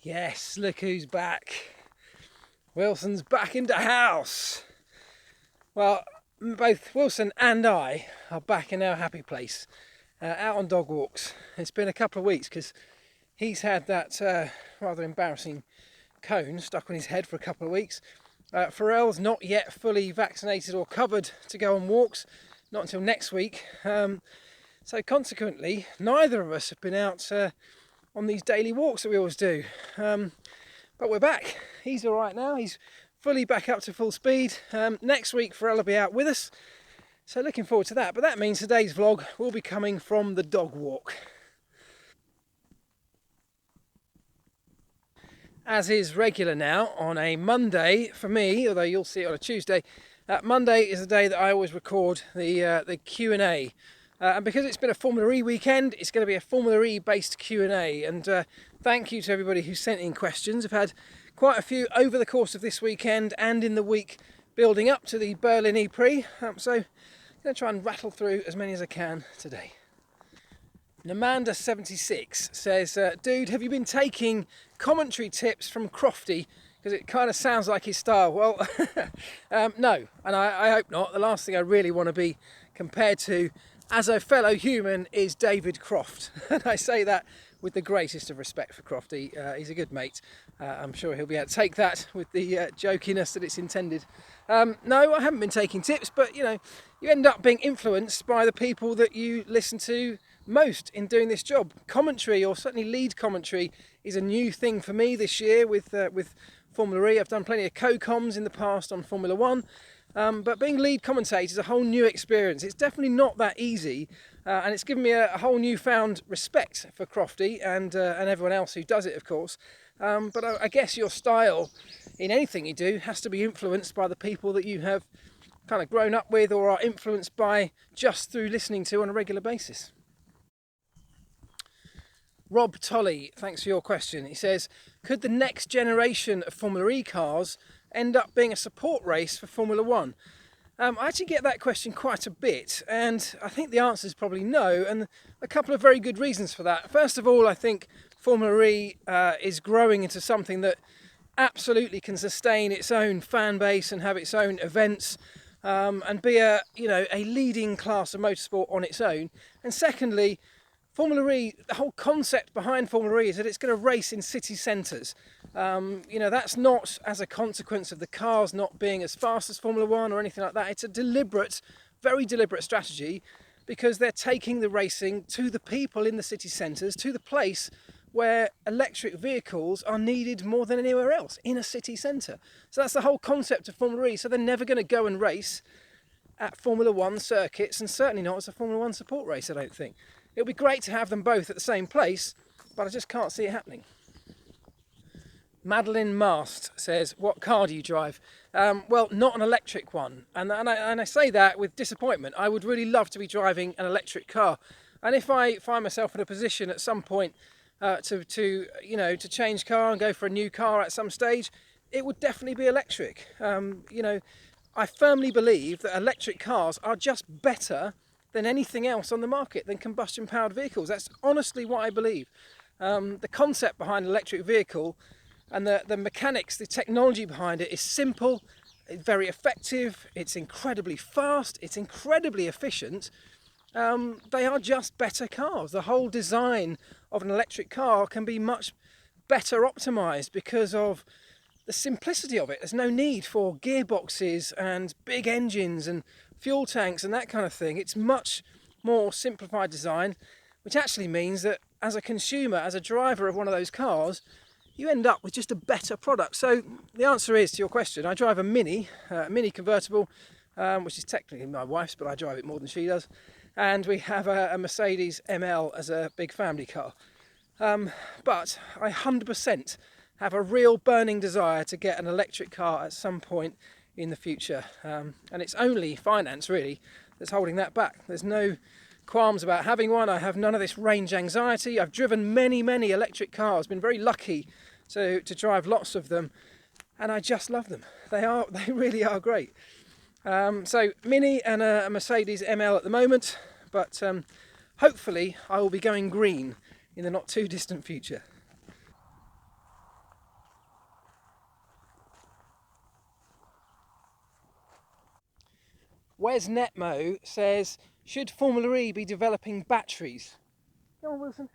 Yes, look who's back. Wilson's back into house. Well, both Wilson and I are back in our happy place, out on dog walks. It's been a couple of weeks because he's had that rather embarrassing cone stuck on his head for a couple of weeks. Pharrell's not yet fully vaccinated or covered to go on walks, not until next week. So consequently, neither of us have been out on these daily walks that we always do. But we're back. He's all right now. He's fully back up to full speed. Next week, Pharrell will be out with us. So looking forward to that. But that means today's vlog will be coming from the dog walk. As is regular now, on a Monday for me, although you'll see it on a Tuesday, Monday is the day that I always record the Q&A. And because it's been a Formula E weekend, it's going to be a Formula E based Q&A. And thank you to everybody who sent in questions. I've had quite a few over the course of this weekend and in the week building up to the Berlin ePrix. So I'm going to try and rattle through as many as I can today. Namanda76 says, dude, have you been taking commentary tips from Crofty? Because it kind of sounds like his style. Well, no, and I hope not. The last thing I really want to be compared to as a fellow human is David Croft. And I say that with the greatest of respect for Crofty. He's a good mate. I'm sure he'll be able to take that with the jokiness that it's intended. No, I haven't been taking tips, but you know, you end up being influenced by the people that you listen to most in doing this job. Commentary, or certainly lead commentary, is a new thing for me this year with Formula E. I've done plenty of co-coms in the past on Formula One. But being lead commentator is a whole new experience. It's definitely not that easy, and it's given me a whole newfound respect for Crofty and everyone else who does it, of course. But I guess your style in anything you do has to be influenced by the people that you have kind of grown up with or are influenced by just through listening to on a regular basis. Rob Tolley, thanks for your question. He says, could the next generation of Formula E cars end up being a support race for Formula One? I actually get that question quite a bit, and I think the answer is probably no, and a couple of very good reasons for that. First of all, I think Formula E is growing into something that absolutely can sustain its own fan base and have its own events, and be a leading class of motorsport on its own. And secondly, Formula E, the whole concept behind Formula E is that it's going to race in city centres. That's not as a consequence of the cars not being as fast as Formula One or anything like that. It's a deliberate, very deliberate strategy, because they're taking the racing to the people in the city centres, to the place where electric vehicles are needed more than anywhere else, in a city centre. So that's the whole concept of Formula E. So they're never going to go and race at Formula One circuits, and certainly not as a Formula One support race, I don't think. It would be great to have them both at the same place, but I just can't see it happening. Madeline Mast says, what car do you drive? Well, not an electric one. And I say that with disappointment. I would really love to be driving an electric car. And if I find myself in a position at some point to change car and go for a new car at some stage, it would definitely be electric. I firmly believe that electric cars are just better than anything else on the market, than combustion powered vehicles. That's honestly what I believe. The concept behind an electric vehicle and the mechanics, the technology behind it is simple, very effective, it's incredibly fast, it's incredibly efficient. They are just better cars. The whole design of an electric car can be much better optimized because of the simplicity of it. There's no need for gearboxes and big engines and fuel tanks and that kind of thing. It's much more simplified design, which actually means that as a consumer, as a driver of one of those cars, you end up with just a better product. So the answer is, to your question, I drive a Mini convertible, which is technically my wife's, but I drive it more than she does. And we have a Mercedes ML as a big family car. But I 100% have a real burning desire to get an electric car at some point in the future. And it's only finance, really, that's holding that back. There's no qualms about having one. I have none of this range anxiety. I've driven many electric cars, been very lucky to drive lots of them, and I just love them. They really are great. So Mini and a Mercedes ML at the moment, but hopefully I will be going green in the not too distant future. Wes Netmo says, should Formula E be developing batteries? Go on, Wilson.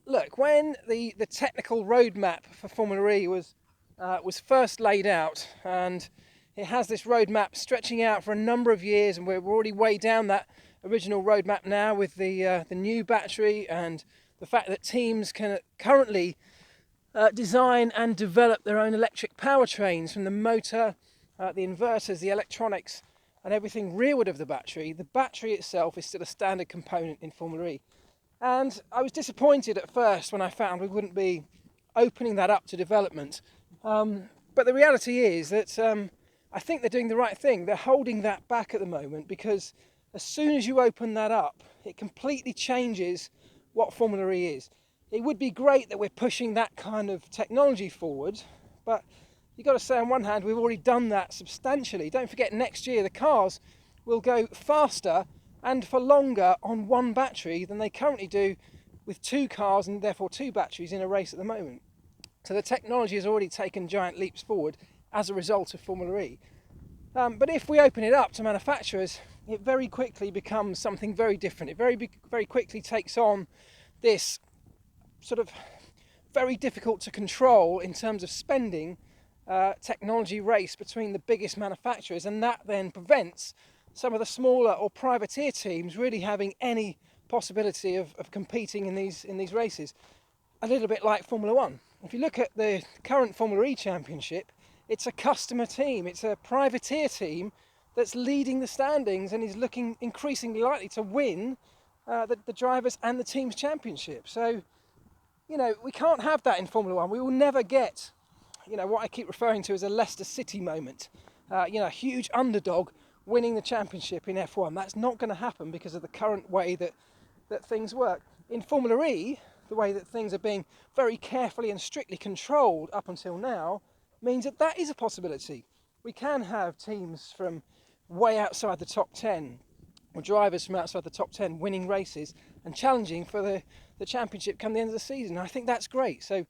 Look, when the technical roadmap for Formula E was first laid out, and it has this roadmap stretching out for a number of years, and we're already way down that original roadmap now with the new battery and the fact that teams can currently design and develop their own electric powertrains, from the motor, the inverters, the electronics, and everything rearward of the battery. The battery itself is still a standard component in Formula E. And I was disappointed at first when I found we wouldn't be opening that up to development. But the reality is that I think they're doing the right thing. They're holding that back at the moment, because as soon as you open that up, it completely changes what Formula E is. It would be great that we're pushing that kind of technology forward, but you've got to say, on one hand, we've already done that substantially. Don't forget, next year the cars will go faster and for longer on one battery than they currently do with two cars and therefore two batteries in a race at the moment. So the technology has already taken giant leaps forward as a result of Formula E. But if we open it up to manufacturers, it very quickly becomes something very different. It very quickly takes on this sort of very difficult to control in terms of spending technology race between the biggest manufacturers, and that then prevents some of the smaller or privateer teams really having any possibility of competing in these races. A little bit like Formula One. If you look at the current Formula E championship, it's a customer team, it's a privateer team that's leading the standings and is looking increasingly likely to win the drivers and the team's championship. So, you know, we can't have that in Formula One. We will never get, you know, what I keep referring to as a Leicester City moment. You know, a huge underdog winning the championship in F1. That's not going to happen because of the current way that things work. In Formula E, the way that things are being very carefully and strictly controlled up until now means that that is a possibility. We can have teams from way outside the top 10, or drivers from outside the top 10 winning races and challenging for the championship come the end of the season. I think that's great. So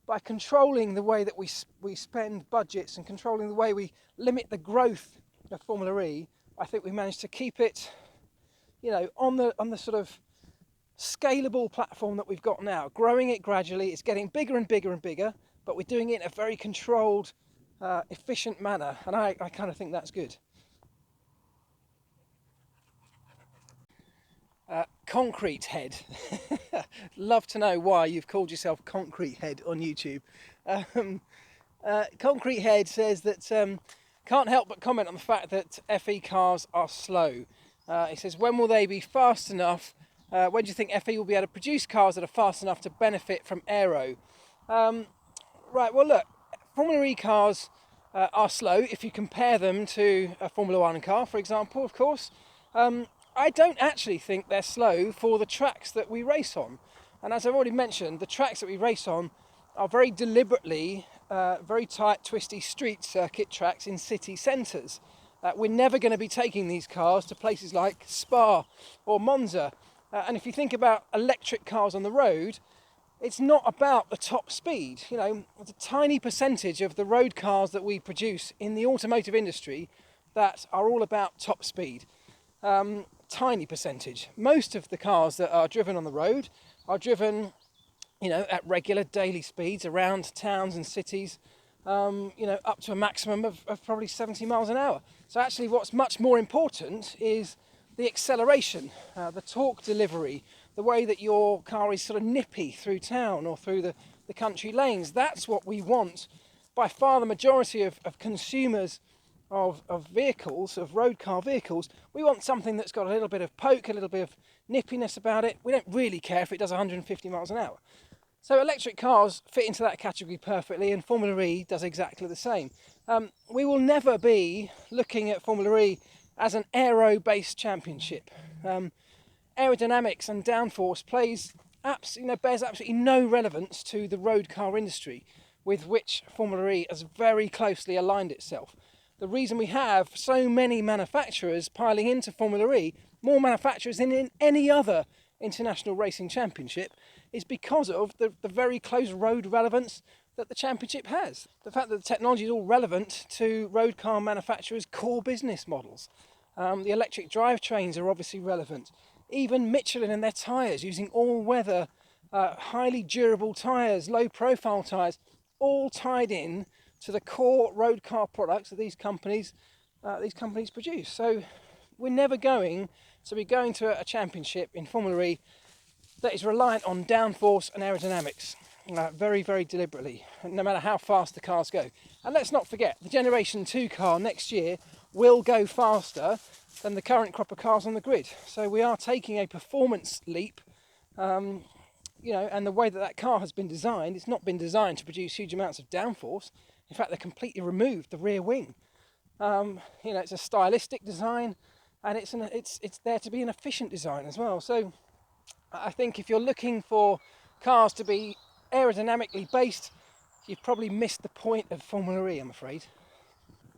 by controlling the way that we spend budgets and controlling the way we limit the growth of Formula E, I think we managed to keep it, you know, on the sort of scalable platform that we've got now, growing it gradually. It's getting bigger and bigger and bigger, but we're doing it in a very controlled, efficient manner, and I kind of think that's good. Concrete Head. Love to know why you've called yourself Concrete Head on YouTube. Concrete Head says that can't help but comment on the fact that FE cars are slow. He says, when will they be fast enough? When do you think FE will be able to produce cars that are fast enough to benefit from aero? Right, well look, Formula E cars are slow if you compare them to a Formula One car, for example, of course. I don't actually think they're slow for the tracks that we race on. And as I've already mentioned, the tracks that we race on are very deliberately very tight, twisty street circuit tracks in city centres. We're never going to be taking these cars to places like Spa or Monza. And if you think about electric cars on the road, it's not about the top speed. You know, it's a tiny percentage of the road cars that we produce in the automotive industry that are all about top speed. Tiny percentage. Most of the cars that are driven on the road are driven, you know, at regular daily speeds around towns and cities, you know, up to a maximum of probably 70 miles an hour. So actually what's much more important is the acceleration, the torque delivery, the way that your car is sort of nippy through town or through the country lanes. That's what we want. By far the majority of consumers of vehicles, of road car vehicles, we want something that's got a little bit of poke, a little bit of nippiness about it. We don't really care if it does 150 miles an hour. So electric cars fit into that category perfectly, and Formula E does exactly the same. We will never be looking at Formula E as an aero-based championship. Aerodynamics and downforce bears absolutely no relevance to the road car industry, with which Formula E has very closely aligned itself. The reason we have so many manufacturers piling into Formula E, more manufacturers than in any other international racing championship, is because of the very close road relevance, that the championship has. The fact that the technology is all relevant to road car manufacturers' core business models. The electric drivetrains are obviously relevant. Even Michelin and their tyres, using all-weather, highly durable tyres, low-profile tyres, all tied in to the core road car products that these companies produce. So we're never going to be going to a championship in Formula E that is reliant on downforce and aerodynamics, very, very deliberately, no matter how fast the cars go. And let's not forget, the Generation 2 car next year will go faster than the current crop of cars on the grid. So we are taking a performance leap, and the way that car has been designed, it's not been designed to produce huge amounts of downforce. In fact, they completely removed the rear wing. It's a stylistic design, and it's there to be an efficient design as well. So I think if you're looking for cars to be aerodynamically based, you've probably missed the point of Formula E, I'm afraid.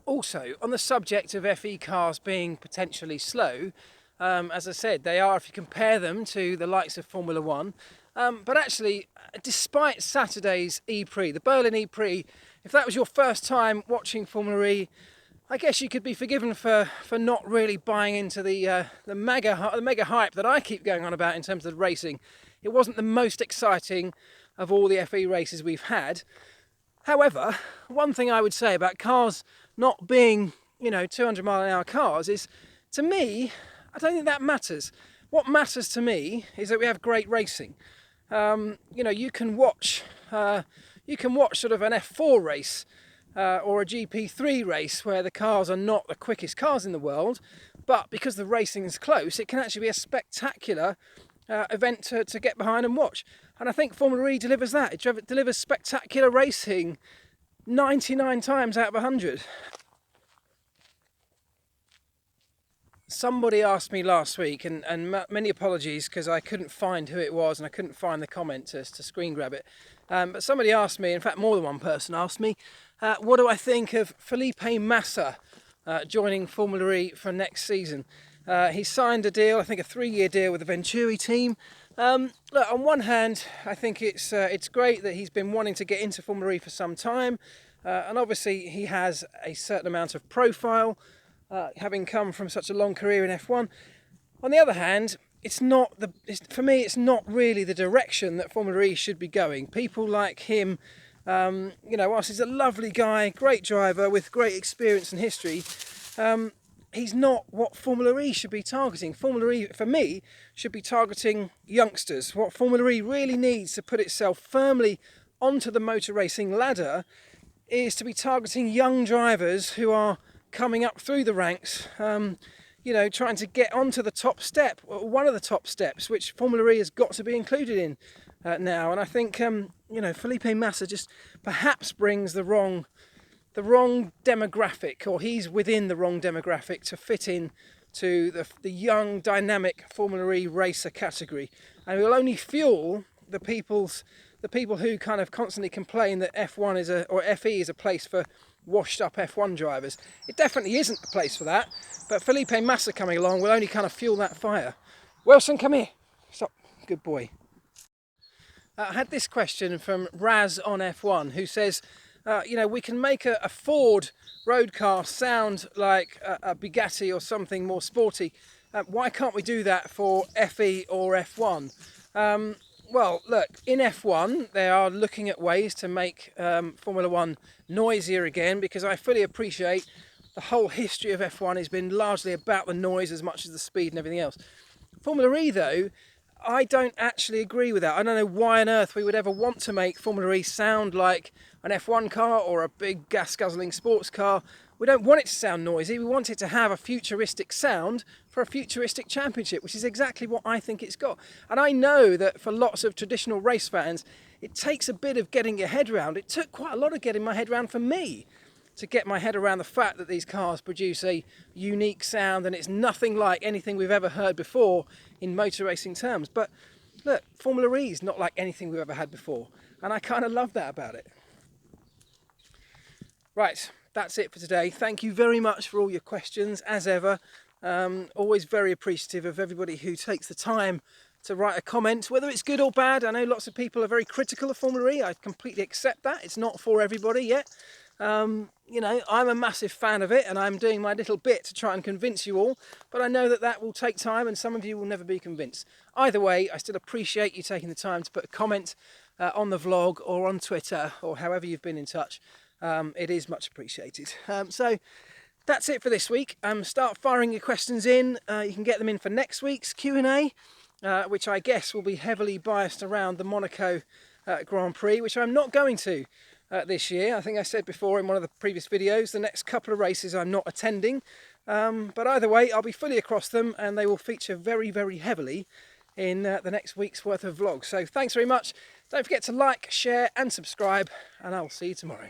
Also, on the subject of FE cars being potentially slow, as I said, they are if you compare them to the likes of Formula 1. But actually, despite Saturday's ePrix, the Berlin ePrix, if that was your first time watching Formula E, I guess you could be forgiven for not really buying into the mega hype that I keep going on about in terms of racing. It wasn't the most exciting of all the FE races we've had. However, one thing I would say about cars not being, 200-mile-an-hour cars is, to me, I don't think that matters. What matters to me is that we have great racing. You can watch sort of an F4 race or a GP3 race where the cars are not the quickest cars in the world, but because the racing is close, it can actually be a spectacular event to get behind and watch. And I think Formula E delivers that. It delivers spectacular racing 99 times out of 100. Somebody asked me last week, and many apologies because I couldn't find who it was and I couldn't find the comment to screen grab it. But somebody asked me, in fact more than one person asked me, what do I think of Felipe Massa joining Formula E for next season? He signed a deal, I think a 3-year deal with the Venturi team. Look, on one hand, I think it's great that he's been wanting to get into Formula E for some time, and obviously he has a certain amount of profile, having come from such a long career in F1. On the other hand, for me, it's not really the direction that Formula E should be going. People like him, whilst he's a lovely guy, great driver with great experience and history, he's not what Formula E should be targeting. Formula E, for me, should be targeting youngsters. What Formula E really needs to put itself firmly onto the motor racing ladder is to be targeting young drivers who are coming up through the ranks, trying to get onto the top step, one of the top steps, which Formula E has got to be included in now. And I think, Felipe Massa just perhaps brings the wrong demographic, or he's within the wrong demographic to fit in to the young, dynamic Formula E racer category. And it will only fuel the people who kind of constantly complain that F1 or FE is a place for washed up F1 drivers. It definitely isn't the place for that, but Felipe Massa coming along will only kind of fuel that fire. Wilson, come here. Stop. Good boy. I had this question from Raz on F1 who says, we can make a Ford road car sound like a Bugatti or something more sporty. Why can't we do that for FE or F1? Well, look, in F1, they are looking at ways to make Formula 1 noisier again, because I fully appreciate the whole history of F1 has been largely about the noise as much as the speed and everything else. Formula E, though, I don't actually agree with that. I don't know why on earth we would ever want to make Formula E sound like an F1 car or a big gas-guzzling sports car. We don't want it to sound noisy. We want it to have a futuristic sound for a futuristic championship, which is exactly what I think it's got. And I know that for lots of traditional race fans, it takes a bit of getting your head around. It took quite a lot of getting my head around for me to get my head around the fact that these cars produce a unique sound and it's nothing like anything we've ever heard before in motor racing terms. But look, Formula E is not like anything we've ever had before, and I kind of love that about it. Right, that's it for today. Thank you very much for all your questions, as ever. Always very appreciative of everybody who takes the time to write a comment, whether it's good or bad. I know lots of people are very critical of Formula E. I completely accept that. It's not for everybody yet. You know, I'm a massive fan of it, and I'm doing my little bit to try and convince you all, but I know that that will take time and some of you will never be convinced. Either way, I still appreciate you taking the time to put a comment on the vlog or on Twitter or however you've been in touch. It is much appreciated. So that's it for this week. Start firing your questions in. You can get them in for next week's Q&A, which I guess will be heavily biased around the Monaco Grand Prix, which I'm not going to this year. I think I said before in one of the previous videos, the next couple of races I'm not attending. But either way, I'll be fully across them, and they will feature very, very heavily in the next week's worth of vlogs. So thanks very much. Don't forget to like, share and subscribe, and I'll see you tomorrow.